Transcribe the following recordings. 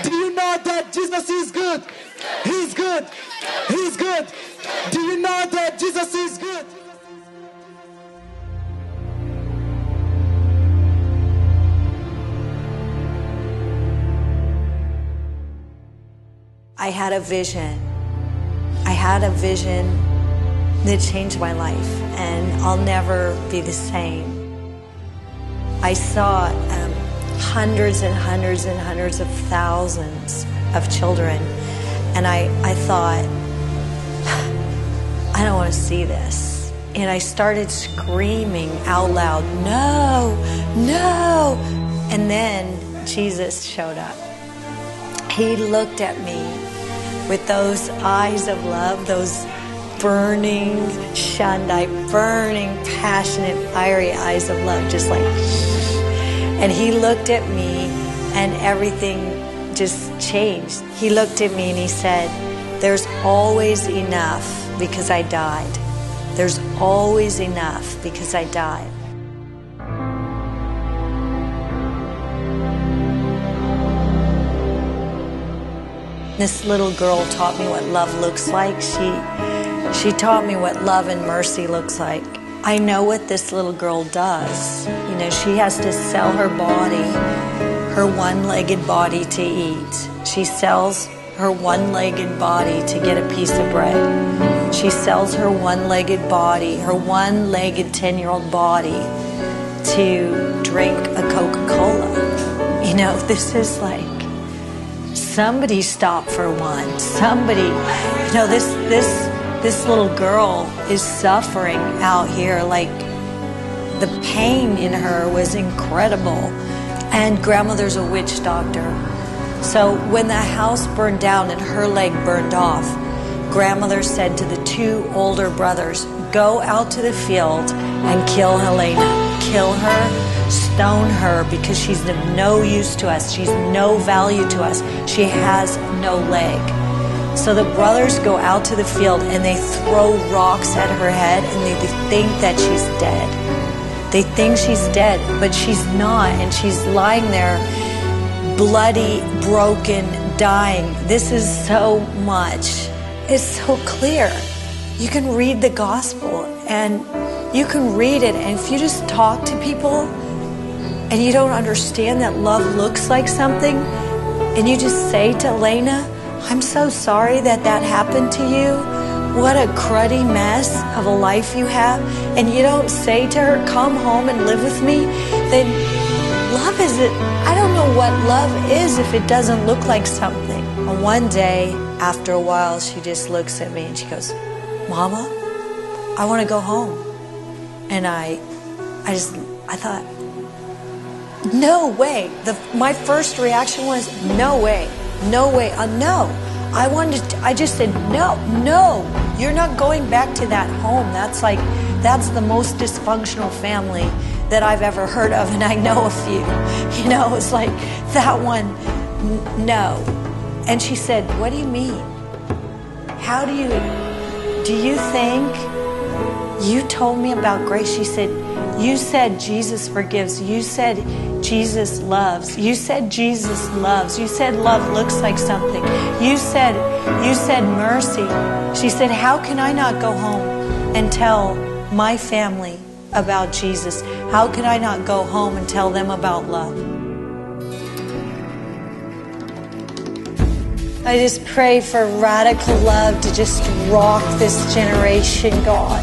Do you know that Jesus is good? He's good. He's good. Do you know that Jesus is good? I had a vision. I had a vision that changed my life, and I'll never be the same. I saw hundreds and hundreds and hundreds of thousands of children, and I thought, I don't want to see this. And I started screaming out loud, no, no. And then Jesus showed up. He looked at me with those eyes of love, those burning, Shandai, burning, passionate, fiery eyes of love, just like, and he looked at me and everything just changed. He looked at me and he said, there's always enough because I died. There's always enough because I died. This little girl taught me what love looks like. She taught me what love and mercy looks like. I know what this little girl does. You know, she has to sell her body, her one-legged body to eat. She sells her one-legged body to get a piece of bread. She sells her one-legged body, her one-legged 10-year-old body to drink a Coca-Cola. You know, this is like, somebody stop for one. Somebody, you know, this little girl is suffering out here. Like, the pain in her was incredible. And grandmother's a witch doctor. So when the house burned down and her leg burned off, grandmother said to the two older brothers, go out to the field and kill Helena. Kill her, stone her, because she's of no use to us. She's no value to us. She has no leg. So the brothers go out to the field and they throw rocks at her head and they think that she's dead. They think she's dead, but she's not, and she's lying there bloody, broken, dying. This is so much. It's so clear. You can read the gospel and you can read it, and if you just talk to people and you don't understand that love looks like something, and you just say to Elena, I'm so sorry that that happened to you. What a cruddy mess of a life you have. And you don't say to her, come home and live with me. Then love is it. I don't know what love is if it doesn't look like something. And one day, after a while, she just looks at me and she goes, Mama, I want to go home. And I thought, no way. My first reaction was, no way, no way, no. I just said, no, you're not going back to that home. That's the most dysfunctional family that I've ever heard of, and I know a few. You know, it's like, that one, no. And she said, what do you mean? How do you think you told me about grace? She said, you said Jesus forgives. You said Jesus loves. You said Jesus loves. You said love looks like something. You said mercy. She said, how can I not go home and tell my family about Jesus? How can I not go home and tell them about love? I just pray for radical love to just rock this generation, God.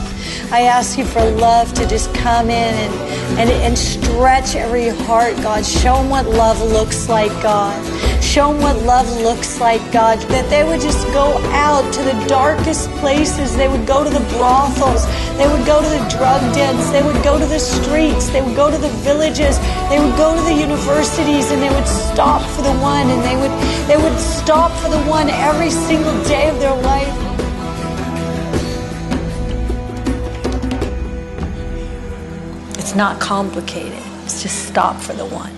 I ask you for love to just come in and stretch every heart, God. Show them what love looks like, God. Show them what love looks like, God. That they would just go out to the darkest places. They would go to the brothels. They would go to the drug dens. They would go to the streets. They would go to the villages. They would go to the universities, and they would stop for the one. And they would stop for the one every single day of their life. It's not complicated. It's just stop for the one.